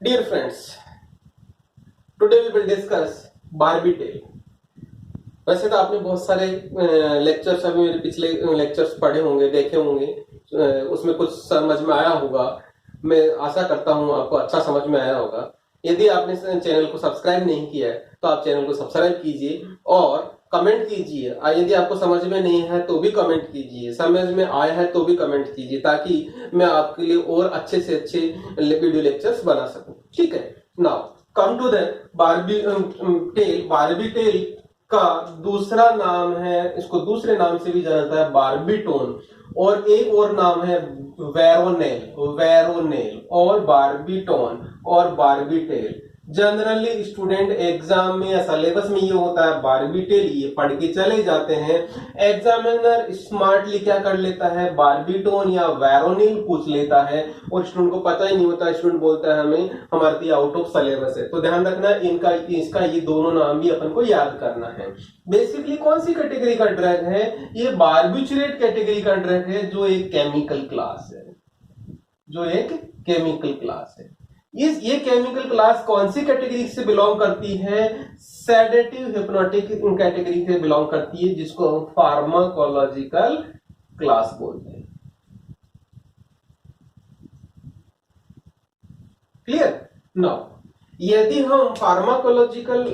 Dear friends, today we will discuss barbital. वैसे तो आपने बहुत सारे लेक्चर्स अभी मेरे पिछले लेक्चर्स पढ़े होंगे, देखे होंगे, उसमें कुछ समझ में आया होगा। मैं आशा करता हूं आपको अच्छा समझ में आया होगा। यदि आपने चैनल को सब्सक्राइब नहीं किया है तो आप चैनल को सब्सक्राइब कीजिए और कमेंट कीजिए। यदि आपको समझ में नहीं है तो भी कमेंट कीजिए, समझ में आया है तो भी कमेंट कीजिए, ताकि मैं आपके लिए और अच्छे से अच्छे वीडियो लेक्चर्स बना सकूं। ठीक है, now come to the barbital. Barbital का दूसरा नाम है, इसको दूसरे नाम से भी जाना जाता है बारबीटोन, और एक और नाम है वेरोनेल और बारबीटोन और बारबीटेल। जनरली स्टूडेंट एग्जाम में या सिलेबस में ये होता है बारबीटेल, ये पढ़ के चले जाते हैं। एग्जामिनर स्मार्टली क्या कर लेता है, बारबीटोन या वेरोनेल पूछ लेता है और स्टूडेंट को पता ही नहीं होता। स्टूडेंट बोलता है हमें हमारे आउट ऑफ सिलेबस है। तो ध्यान रखना इसका ये दोनों नाम भी अपन को याद करना है। बेसिकली कौन सी कैटेगरी का ड्रग है, ये बारबिचुरेट कैटेगरी का ड्रग है, जो एक केमिकल क्लास है, जो एक केमिकल क्लास है। ये केमिकल क्लास कौन सी कैटेगरी से बिलोंग करती है, सेडेटिव हिप्नोटिक कैटेगरी से बिलोंग करती है, जिसको हम फार्माकोलॉजिकल क्लास बोलते हैं। क्लियर? नाउ यदि हम फार्माकोलॉजिकल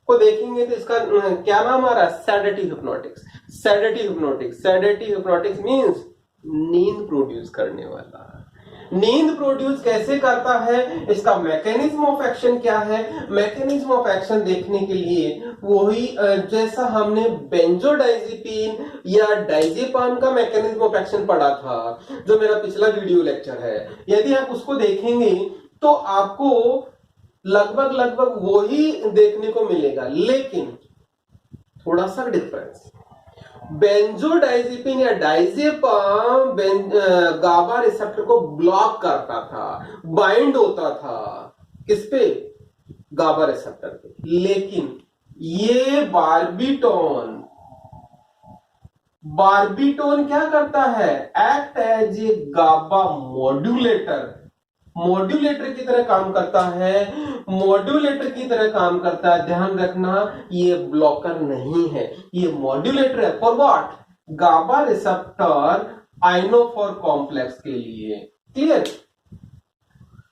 को देखेंगे तो इसका क्या नाम आ रहा है, sedative hypnotics. Sedative hypnotics, sedative hypnotics means नींद प्रोड्यूस करने वाला। नींद प्रोड्यूस कैसे करता है, इसका मैकेनिज्म ऑफ एक्शन क्या है। मैकेनिज्म ऑफ एक्शन देखने के लिए वही जैसा हमने बेंजोडाइजेपिन या डाइजेपाम का मैकेनिज्म ऑफ एक्शन पढ़ा था, जो मेरा पिछला वीडियो लेक्चर है, यदि आप उसको देखेंगे तो आपको लगभग वही देखने को मिलेगा, लेकिन थोड़ा सा डिफरेंस। बेंजोडाइजेपिन या डाइजेपाम गाबा रिसेप्टर को ब्लॉक करता था, बाइंड होता था किस पे, गाबा रिसेप्टर पे। लेकिन ये बारबीटोन क्या करता है, act as a GABA modulator. Modulator की तरह काम करता है, मॉड्यूलेटर की तरह काम करता है। ध्यान रखना, ये ब्लॉकर नहीं है, ये मॉड्यूलेटर है। For what, GABA receptor ionophore complex के लिए। क्लियर?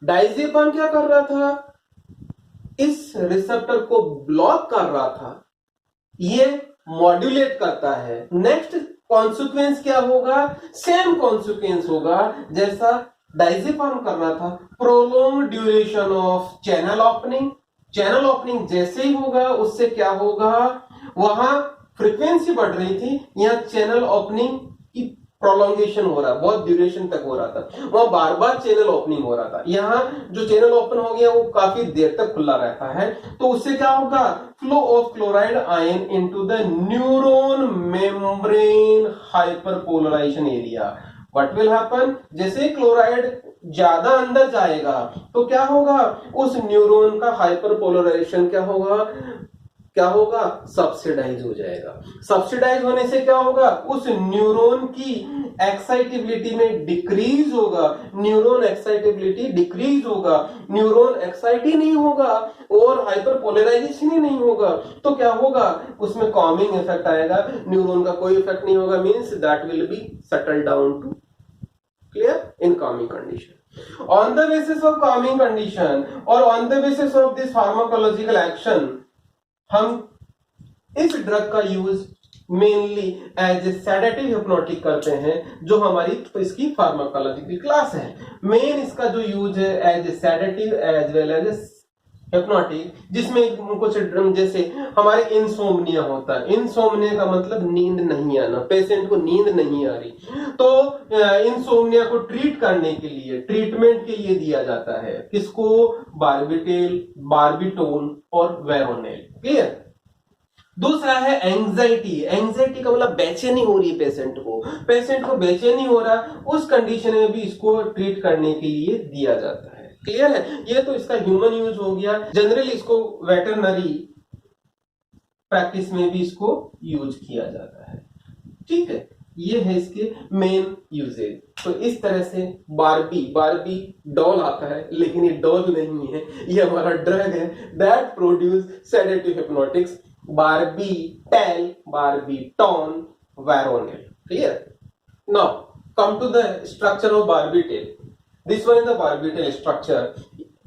डाइजेपाम क्या कर रहा था, इस रिसेप्टर को ब्लॉक कर रहा था, ये मॉड्यूलेट करता है। नेक्स्ट कॉन्सिक्वेंस क्या होगा, सेम कॉन्सिक्वेंस होगा जैसा डाइजेपाम कर रहा था, prolong duration of channel opening. Channel opening जैसे ही होगा उससे क्या होगा, वहां फ्रीक्वेंसी बढ़ रही थी, यहां चैनल ओपनिंग की प्रोलॉन्गेशन हो रहा, बहुत ड्यूरेशन तक हो रहा था, वहां बार बार चैनल ओपनिंग हो रहा था। यहां जो चैनल ओपन हो गया वो काफी देर तक खुला रहता है, तो उससे क्या होगा, flow of chloride ion into the neuron membrane hyperpolarization area. What will happen, जैसे क्लोराइड ज्यादा अंदर जाएगा तो क्या होगा, उस न्यूरॉन का हाइपरपोलराइजेशन क्या होगा, सब्सिडाइज हो जाएगा। सब्सिडाइज होने से क्या होगा, उस न्यूरॉन की एक्साइटेबिलिटी में डिक्रीज होगा, न्यूरॉन एक्साइटेबिलिटी डिक्रीज होगा, न्यूरॉन एक्साइटी नहीं होगा और हाइपरपोलराइजेशन ही नहीं होगा, तो क्या होगा, उसमें कॉमिंग इफेक्ट आएगा, न्यूरॉन का कोई इफेक्ट नहीं होगा, means that will be settle down to clear in calming condition. On the basis of calming condition or on the basis of this pharmacological action, हम इस ड्रग का use mainly as a sedative hypnotic करते हैं, जो हमारी इसकी pharmacological class है। Main इसका जो यूज है as a sedative as well as hypnotic, जिसमें कुछ जैसे हमारे इंसोम्निया होता है। इंसोम्निया का मतलब नींद नहीं आना, पेशेंट को नींद नहीं आ रही, तो इंसोम्निया को ट्रीट करने के लिए, ट्रीटमेंट के लिए दिया जाता है किसको, बारबिटेल, बारबिटोन और वेरोनेल। क्लियर? दूसरा है एंजाइटी। एंजाइटी का मतलब बेचैनी हो रही है पेशेंट को बेचैनी हो रहा, उस कंडीशन में भी इसको ट्रीट करने के लिए दिया जाता है। क्लियर है? ये तो इसका ह्यूमन यूज हो गया। जनरली इसको वेटरनरी प्रैक्टिस में भी इसको यूज किया जाता है। ठीक है, ये है इसके मेन यूजेज। तो इस तरह से बारबी डॉल आता है, लेकिन ये डॉल नहीं है, ये हमारा ड्रग है that produce sedative hypnotics, barbital, barbitone, veronal. Clear? Now come to the structure of barbital. This one is the barbital structure.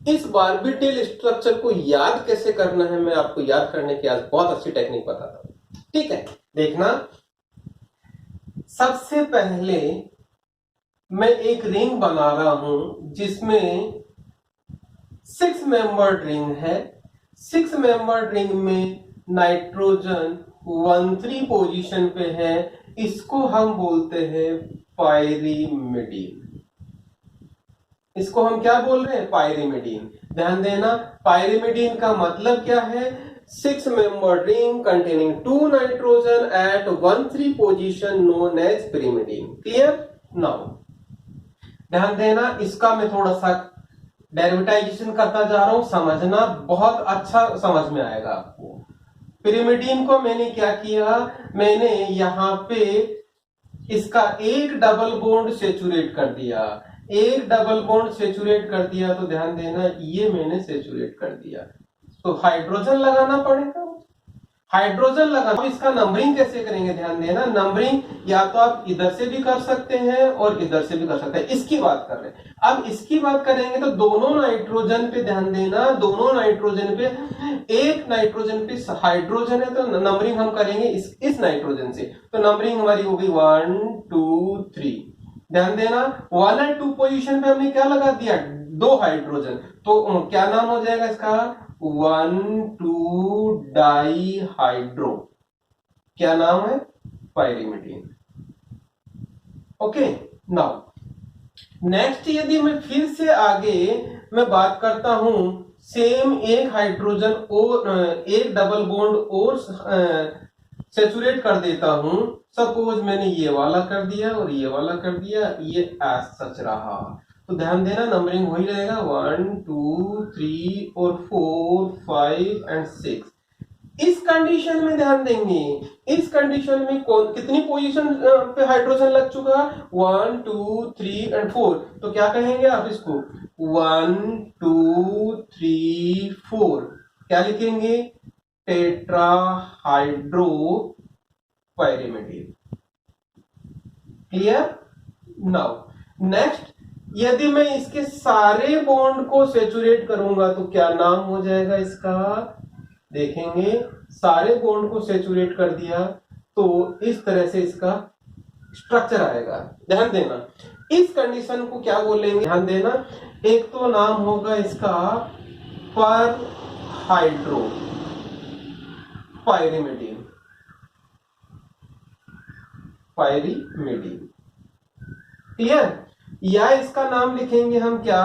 इस बारबीटेल स्ट्रक्चर को याद कैसे करना है, मैं आपको याद करने की आज बहुत अच्छी टेक्निक बताता हूं। ठीक है, देखना। सबसे पहले मैं एक रिंग बना रहा हूं जिसमें 6 मेंबर्ड रिंग है। 6 मेंबर्ड रिंग में नाइट्रोजन 1,3 पोजीशन पे है। इसको हम बोलते हैं पायरिमिडीन। इसको हम क्या बोल रहे हैं? पायरिमिडीन। ध्यान देना, पायरिमिडीन का मतलब क्या है? 6 membered ring containing 2 nitrogen at 1,3 position known as pyrimidine. Clear? Now ध्यान देना, इसका मैं थोड़ा सा डेरिवेटाइजेशन करता जा रहा हूं, समझना, बहुत अच्छा समझ में आएगा आपको। pyrimidine को मैंने क्या किया, मैंने यहां पे इसका एक डबल बॉन्ड सेचुरेट कर दिया। एक डबल बॉन्ड सेचुरेट कर दिया तो ध्यान देना, ये मैंने सेचुरेट कर दिया, तो हाइड्रोजन लगाना पड़ेगा। हाइड्रोजन लगाना, इसका नंबरिंग कैसे करेंगे? ध्यान देना, नंबरिंग या तो आप इधर से भी कर सकते हैं और इधर से भी कर सकते हैं। इसकी बात कर रहे हैं। अब इसकी बात करेंगे तो दोनों नाइट्रोजन पे ध्यान देना, दोनों नाइट्रोजन पे, एक नाइट्रोजन पे हाइड्रोजन है तो नंबरिंग हम करेंगे इस नाइट्रोजन से, तो नंबरिंग हमारी होगी 1 2 3। ध्यान देना, 1 और 2 पोजीशन पे हमने क्या लगा दिया? 2 हाइड्रोजन, तो क्या नाम हो जाएगा इसका? 1,2 डाइहाइड्रो। क्या नाम है? पायरिमिडीन। ओके, नाउ नेक्स्ट यदि मैं फिर से आगे मैं बात करता हूं, सेम एक हाइड्रोजन और एक डबल बॉन्ड और सेचुरेट कर देता हूं। सपोज मैंने ये वाला कर दिया और ये वाला कर दिया, ये एज सच रहा, तो ध्यान देना नंबरिंग वही रहेगा 1 2 3 और 4 5 एंड 6। इस कंडीशन में ध्यान देंगे, इस कंडीशन में कौन कितनी पोजीशन पे हाइड्रोजन लग चुका? 1 2 3 एंड 4। तो क्या कहेंगे आप इसको? 1 2 3 4। क्या लिखेंगे? Tetrahydro pyrimidine. Clear? Now next, यदि मैं इसके सारे बॉन्ड को सेचुरेट करूंगा तो क्या नाम हो जाएगा इसका? देखेंगे, सारे बॉन्ड को सेचुरेट कर दिया तो इस तरह से इसका स्ट्रक्चर आएगा। ध्यान देना, इस कंडीशन को क्या बोलेंगे? ध्यान देना, एक तो नाम होगा इसका पर हाइड्रो पायरिमिडीन। पायरिमिडीन। क्लियर? या इसका नाम लिखेंगे हम क्या?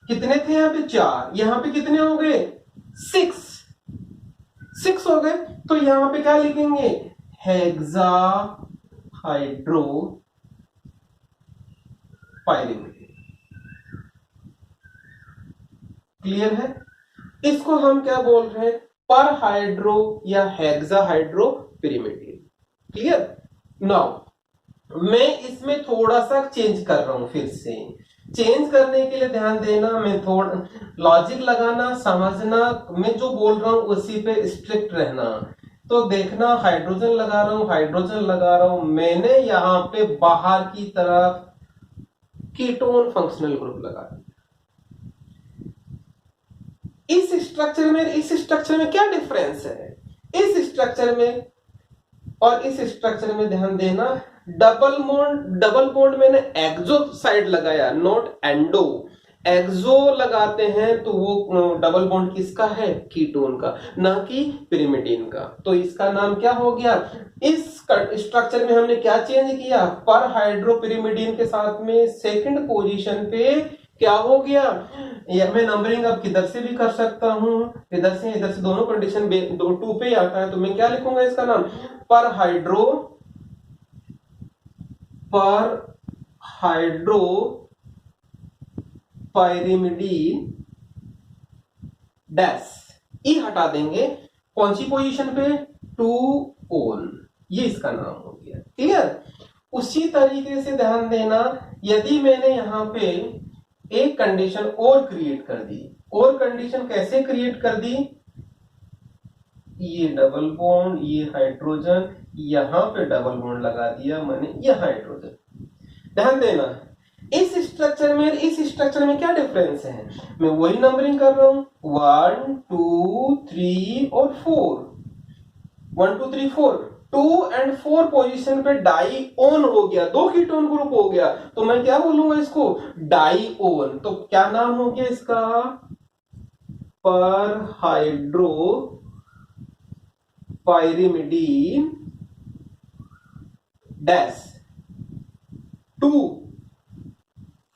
कितने थे यहां पे? 4, यहां पे कितने हो गए? 6 हो गए, तो यहां पे क्या लिखेंगे? Hexa hydro pyrimidine. क्लियर है? इसको हम क्या बोल रहे हैं? पर हाइड्रो या hexa hydro pyrimidine. Clear? Now मैं इसमें थोड़ा सा चेंज कर रहा हूं। फिर से चेंज करने के लिए ध्यान देना, मैं थोड़ा लॉजिक लगाना, समझना, मैं जो बोल रहा हूं उसी पे स्ट्रिक्ट रहना। तो देखना, हाइड्रोजन लगा रहा हूं, हाइड्रोजन लगा रहा हूं, मैंने यहां पे बाहर की तरफ कीटोन फंक्शनल ग्रुप लगा दिया। इस स्ट्रक्चर में क्या डिफरेंस है? इस स्ट्रक्चर में और इस स्ट्रक्चर में ध्यान देना, डबल बॉन्ड मैंने एक्सो साइड लगाया, नॉट एंडो। एक्सो लगाते हैं तो वो डबल बॉन्ड किसका है? कीटोन का, ना कि पिरिमिडीन का। तो इसका नाम क्या हो गया? इस स्ट्रक्चर में हमने क्या चेंज किया? पर हाइड्रो पिरिमिडीन के साथ में सेकंड पोजीशन पे क्या हो गया? या मैं नंबरिंग अब किधर से भी कर सकता हूं, इधर से दोनों कंडीशन 2 पे आता है, तो मैं क्या लिखूंगा इसका नाम? पर हाइड्रो पायरिमिडीन डैश। हटा देंगे, कौन सी पोजीशन पे? 2 ओन, ये इसका नाम हो गया। क्लियर। उसी तरीके से ध्यान देना, यदि मैंने यहाँ पे एक कंडीशन और क्रिएट कर दी, और कंडीशन कैसे क्रिएट कर दी, ये डबल बॉन्ड, ये हाइड्रोजन, यहां पे डबल बॉन्ड लगा दिया मैंने, ये हाइड्रोजन। ध्यान देना इस स्ट्रक्चर में इस स्ट्रक्चर में क्या डिफरेंस है, मैं वही नंबरिंग कर रहा हूं, 1 2 3 और 4, 1 2 3 4, 2 और 4 पोजीशन पे डाईओन हो गया, दो कीटोन ग्रुप हो गया, तो मैं क्या बोलूंगा इसको, डाईओन। तो क्या नाम हो गया इसका, पर hydro pyrimidine dash 2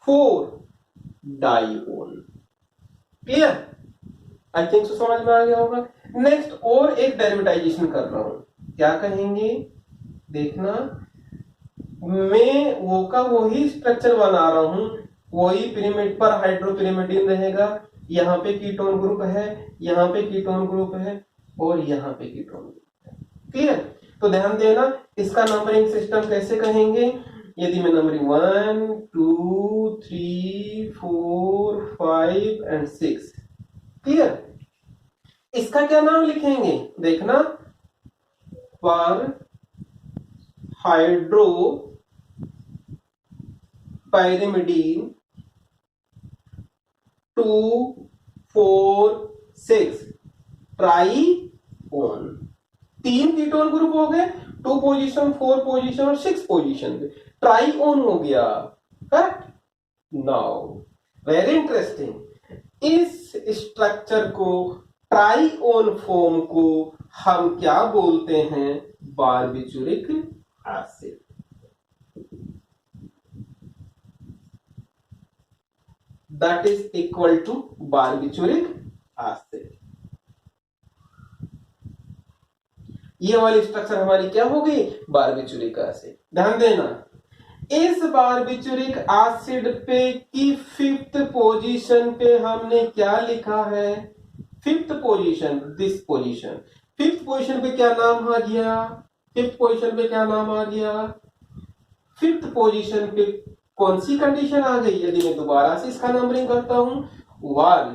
4 dione. Clear, I think so समझ में आ गया होगा। नेक्स्ट और एक डेरिवेटाइजेशन कर रहा हूं, क्या कहेंगे, देखना, मैं वो का वही स्ट्रक्चर बना रहा हूं, वही पिरामिड पर हाइड्रोपिरिमिडिन रहेगा, यहाँ पे कीटोन ग्रुप है, यहाँ पे कीटोन ग्रुप है, और यहाँ पे कीटोन ग्रुप है। क्लियर, तो ध्यान देना इसका नंबरिंग सिस्टम कैसे कहेंगे, यदि मैं नंबरिंग 1 2 3 4 5 एंड 6, क्लियर, इसका क्या नाम लिखेंगे, देखना, पर हाइड्रो पायरिमिडीन 2 4 6 ट्राईओन। 3 कीटोन ग्रुप हो गए, 2 पोजीशन 4 पोजीशन और 6 पोजीशन पे ट्राईओन हो गया। करेक्ट, नाउ वेरी इंटरेस्टिंग, इस स्ट्रक्चर को, ट्राईओन फॉर्म को हम क्या बोलते हैं, barbituric acid. That is equal to barbituric acid. ये वाली स्ट्रक्चर हमारी क्या हो गई, बारबिचुरिक एसिड। ध्यान देना इस बारबिचुरिक एसिड पे की 5th पोजीशन पे हमने क्या लिखा है, 5th position, this position, 5th position पे क्या नाम आ गया, 5th पोजीशन पे क्या नाम आ गया, 5th पोजीशन पे कौन सी कंडीशन आ गई, यदि मैं दोबारा से इसका नंबरिंग करता हूं, 1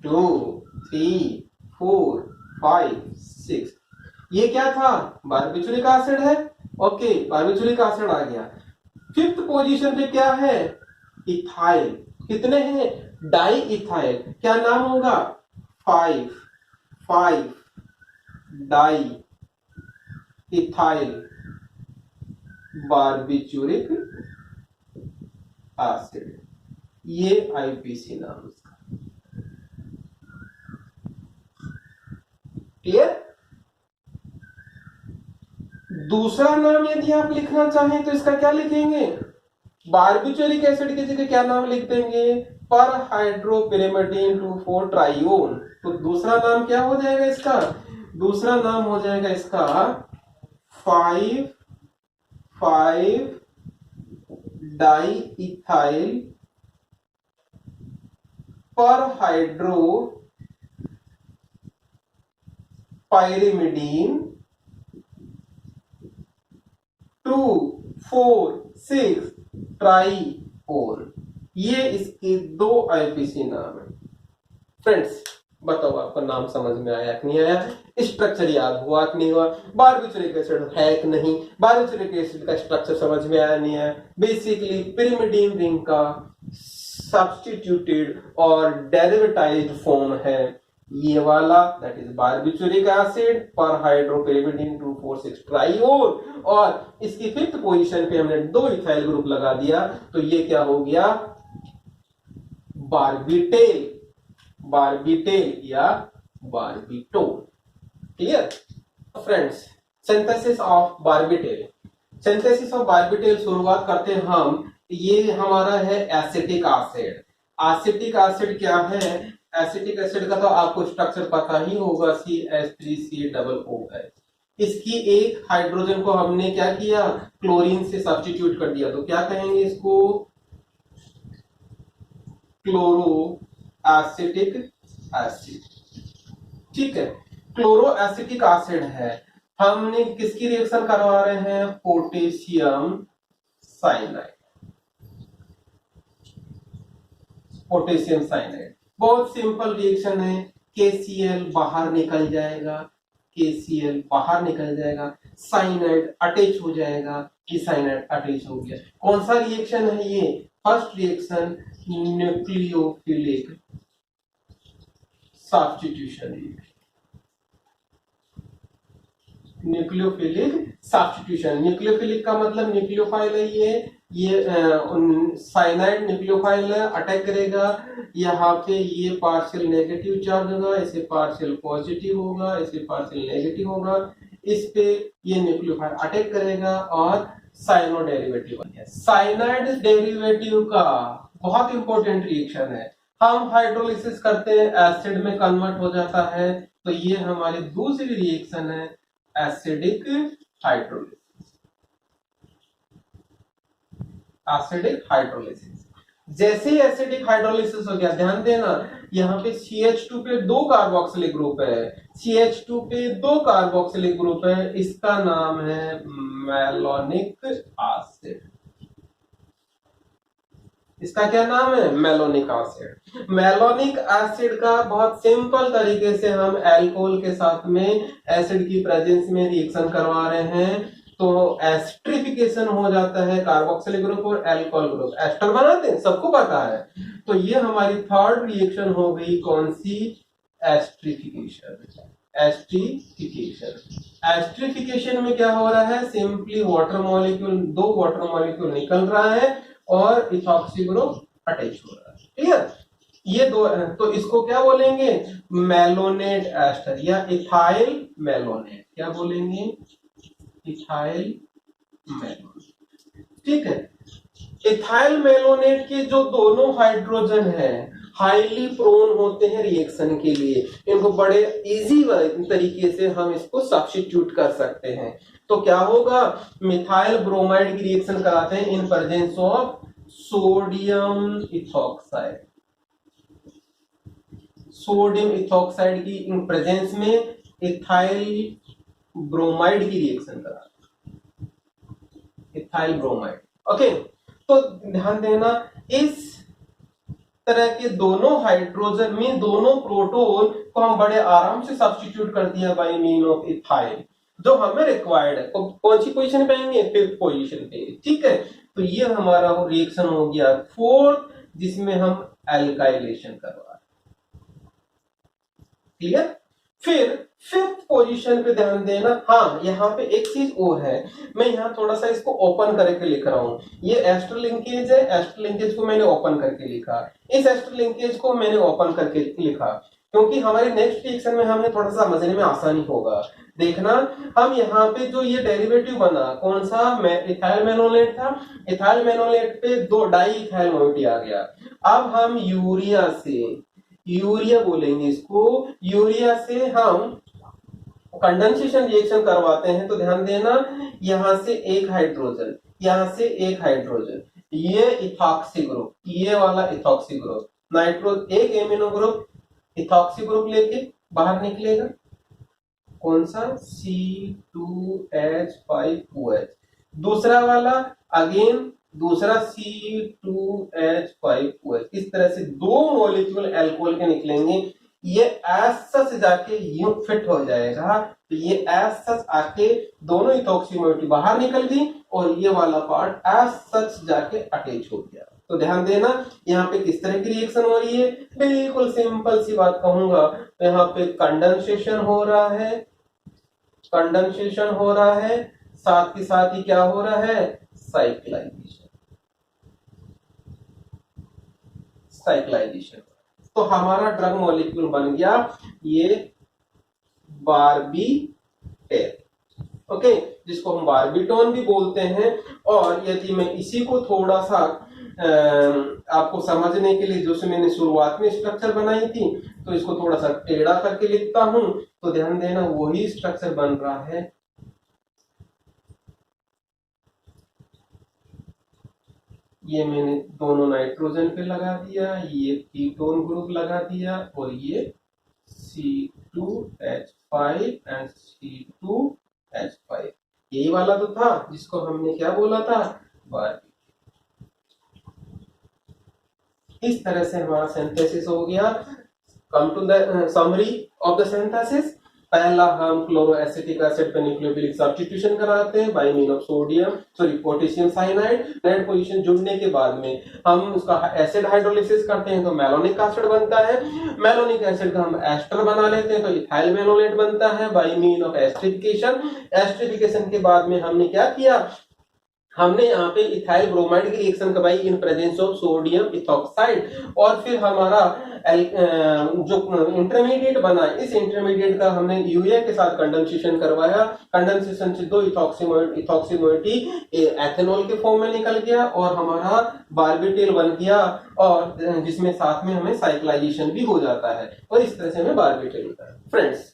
2 3 4 5 6, ये क्या था, बारबिचुरिक एसिड है, ओके, बारबिचुरिक एसिड आ गया। 5th पोजीशन पे क्या है, इथाइल, कितने हैं, डाई इथाइल, क्या नाम होगा, 5 डाई इथाइल बारबिचुरिक एसिड, ये आईपीसी नाम इसका। क्लियर, दूसरा नाम यदि आप लिखना चाहें तो इसका क्या लिखेंगे, बारबिचुरिक एसिड की जगह क्या नाम लिख देंगे, पर हाइड्रोपिरिमिडिन 2,4 ट्राईओन। तो दूसरा नाम क्या हो जाएगा इसका, दूसरा नाम हो जाएगा इसका 5 डाई इथाइल पर हाइड्रो पायरिमिडीन 2 4 6 ट्राईओन। ये इसके 2 आईपीसी नाम है। फ्रेंड्स बताओ आपका नाम समझ में आया कि नहीं आया, स्ट्रक्चर याद हुआ कि नहीं हुआ, बारबिचुरिक एसिड है कि नहीं, बारबिचुरिक एसिड का स्ट्रक्चर समझ में आया नहीं है, बेसिकली पिरिमिडीन रिंग का सब्स्टिट्यूटेड और डेरिवेटाइज्ड फॉर्म है ये वाला, दैट इज बारबिचुरिक एसिड पर हाइड्रोपिरिमिडिन 2,4,6 ट्राईओन, और इसकी 5th पोजीशन पे हमने 2 इथाइल ग्रुप लगा दिया, तो ये क्या हो गया, बारबिटेल, बारबिटेल या barbitol. Clear friends, synthesis of barbital, synthesis of barbital शुरुआत करते हैं हम, ये हमारा है एसिटिक एसिड। एसिटिक एसिड क्या है, एसिटिक एसिड का तो आपको स्ट्रक्चर पता ही होगा, CH3COOH। इसकी एक हाइड्रोजन को हमने क्या किया, क्लोरीन से सब्स्टिट्यूट कर दिया, तो क्या कहेंगे इसको, क्लोरो एसिटिक एसिड। ठीक है, क्लोरो एसिटिक एसिड है। हमने किसकी रिएक्शन करवा रहे हैं? Potassium cyanide. पोटेशियम साइनाइड बहुत सिंपल रिएक्शन है। KCl बाहर निकल जाएगा, KCl बाहर निकल जाएगा, साइनाइड अटैच हो जाएगा। ये साइनाइड अटैच हो गया। कौन सा रिएक्शन है ये? First reaction nucleophilic substitution reaction. Nucleophilic substitution, nucleophilic का मतलब न्यूक्लियोफाइल है ये साइनाइड न्यूक्लियोफाइल है, अटैक करेगा। यहाँ पे ये पार्शियल नेगेटिव चार्ज होगा, इसे पार्शियल पॉजिटिव होगा, इसे पार्शियल नेगेटिव होगा। इस पे ये न्यूक्लियोफाइल अटैक करेगा और साइनो डेरिवेटिव बन गया। साइनाइड डेरिवेटिव का बहुत इंपॉर्टेंट रिएक्शन है। हम हाइड्रोलिसिस करते हैं, एसिड में कन्वर्ट हो जाता है। तो ये हमारी दूसरी रिएक्शन है, एसिडिक हाइड्रोलिसिस। एसिडिक हाइड्रोलिसिस जैसे ही एसिडिक हाइड्रोलिसिस हो गया, ध्यान देना यहाँ पे CH2 पे 2 कार्बोक्सिलिक ग्रुप है, CH2 पे 2 कार्बोक्सिलिक ग्रुप है। इसका नाम है मेलोनिक एसिड। इसका क्या नाम है? Malonic acid. मेलोनिक एसिड का बहुत सिंपल तरीके से हम अल्कोहल के साथ में एसिड की प्रेजेंस में रिएक्शन करवा रहे हैं, तो एस्टरिफिकेशन हो जाता है। कार्बोक्सिलिक ग्रुप और अल्कोहल ग्रुप एस्टर बनाते हैं, सबको पता है। तो ये हमारी थर्ड रिएक्शन हो गई, कौन सी? एस्टरिफिकेशन। एस्टरिफिकेशन, एस्टरिफिकेशन में क्या हो रहा है? Simply water molecule, 2 water molecule निकल रहा है और इथॉक्सी ग्रुप अटैच हो रहा है। क्लियर? ये दो, तो इसको क्या बोलेंगे? मेलोनेट एस्टर या इथाइल मेलोनेट। क्या बोलेंगे? Ethyl malonate. ठीक है। इथाइल मेलोनेट के जो दोनों हाइड्रोजन है हाईली प्रोन होते हैं रिएक्शन के लिए। इनको बड़े इजी तरीके से हम इसको सब्स्टिट्यूट कर सकते हैं। तो क्या होगा? मिथाइल ब्रोमाइड की रिएक्शन कराते हैं in presence of sodium ethoxide. Sodium ethoxide की इन प्रेजेंस में इथाइल ब्रोमाइड की रिएक्शन कराते हैं, इथाइल ब्रोमाइड। ओके, तो ध्यान देना इस तरह के दोनों हाइड्रोजन में दोनों प्रोटोन को हम बड़े आराम से सब्स्टिट्यूट कर दिया बाय मीन ऑफ इथाइल। जो हमें रिक्वायर्ड है कौन सी पोजीशन पे आएंगे? 5th पोजीशन पे। ठीक है, तो ये हमारा रिएक्शन हो गया 4th, जिसमें हम एल्काइलेशन करवा रहे हैं। क्लियर? फिर 5th पोजीशन पे ध्यान देना। हाँ, यहाँ पे एक चीज और है, मैं यहाँ थोड़ा सा इसको ओपन करके लिख रहा हूँ। ये एस्टर लिंकेज है, एस्टर लिंकेज को मैंने ओपन करके लिखा। इस एस्टर लिंकेज को मैंने ओपन करके लिखा क्योंकि हमारे नेक्स्ट रिएक्शन में हमें थोड़ा सा समझने में आसानी होगा। देखना, हम यहाँ पे जो ये डेरिवेटिव बना, कौन सा? इथाइल मेनोलेट था। इथाइल मेनोलेट पे 2 डाई इथाइल मोइटी आ गया। अब हम यूरिया से, यूरिया बोलेंगे इसको, यूरिया से हम कंडेंसेशन रिएक्शन करवाते हैं। तो ध्यान देना, यहां से एक हाइड्रोजन, यहां से एक हाइड्रोजन, ये इथॉक्सी ग्रुप, ये वाला इथॉक्सी ग्रुप, नाइट्रो एक एमिनो ग्रुप इथॉक्सी ग्रुप लेके बाहर निकलेगा। कौन सा? C2H5OH। दूसरा वाला अगेन दूसरा C2H5OH। इस तरह से 2 मॉलिक्यूल अल्कोहल के निकलेंगे। ये एस सच जाके यूं फिट हो जाएगा। तो ये एस सच आके दोनों इथॉक्सी मोइटी बाहर निकल गई और ये वाला पार्ट एस सच जाके अटैच हो गया। तो ध्यान देना, यहाँ पे किस तरह की रिएक्शन हो रही है? बिल्कुल सिंपल सी बात कहूंगा। यहाँ पे कंडेंसेशन हो रहा है, कंडेंसेशन हो रहा है, साथ ही साथ ही क्या हो रहा है? Cyclisation, cyclisation. तो हमारा ड्रग मॉलिक्यूल बन गया ये बार्बिटेल। ओके, जिसको हम बार्बिटोन भी बोलते हैं। और यदि मैं इसी को थोड़ा सा आपको समझने के लिए, जो मैंने शुरुआत में स्ट्रक्चर बनाई थी, तो इसको थोड़ा सा टेढ़ा करके लिखता हूं। तो ध्यान देना, वही स्ट्रक्चर बन रहा है। ये मैंने दोनों नाइट्रोजन पे लगा दिया, ये कीटोन ग्रुप लगा दिया और ये C2H5 एंड C2 H5। यही वाला तो था जिसको हमने क्या बोला था, बारबीट्यूल। इस तरह से हमारा सिंथेसिस हो गया। Come to the summary of the synthesis. पहला हम क्लोरो एसिटिक एसिड पे न्यूक्लियोफिलिक सब्स्टिट्यूशन कराते हैं by mean of sodium potassium cyanide. Red position जुड़ने के बाद में हम उसका एसिड हाइड्रोलिसिस करते हैं तो मेलोनिक एसिड बनता है। मेलोनिक एसिड का हम एस्टर बना लेते हैं तो इथाइल मेनोलेट बनता है by mean of esterification. Esterification के बाद में हमने क्या किया, हमने यहाँ पे इथाइल ब्रोमाइड की रिएक्शन करवाई in presence of sodium ethoxide. और फिर हमारा जो इंटरमीडिएट बना, इस इंटरमीडिएट का हमने यूरिया के साथ कंडेंसेशन करवाया। कंडेंसेशन से दो इथॉक्सीमोइटी एथेनॉल के फॉर्म में निकल गया और हमारा बारबीट्यूल बन गया, और जिसमें साथ में हमें साइक्लाइजेशन भी हो जाता है और इस तरह से हमें बारबीट्यूल मिलता है। फ्रेंड्स,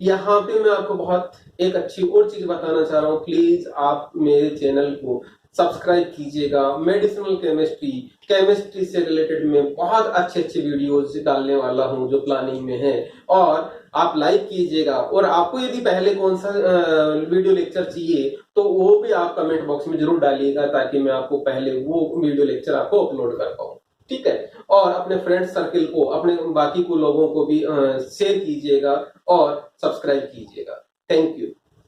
यहाँ पे मैं आपको बहुत एक अच्छी और चीज बताना चाह रहा हूँ, प्लीज आप मेरे चैनल को सब्सक्राइब कीजिएगा। मेडिसिनल केमिस्ट्री से रिलेटेड मैं बहुत अच्छे वीडियोस डालने वाला हूँ जो प्लानिंग में है, और आप लाइक कीजिएगा। और आपको यदि पहले कौन सा वीडियो लेक्चर चाहिए तो वो भी आप कमेंट बॉक्स में जरूर डालिएगा, ताकि मैं आपको पहले वो वीडियो लेक्चर आपको अपलोड कर पाऊँ। ठीक है, और अपने फ्रेंड सर्किल को, अपने बाकी को लोगों को भी शेयर कीजिएगा और सब्सक्राइब कीजिएगा। Thank you.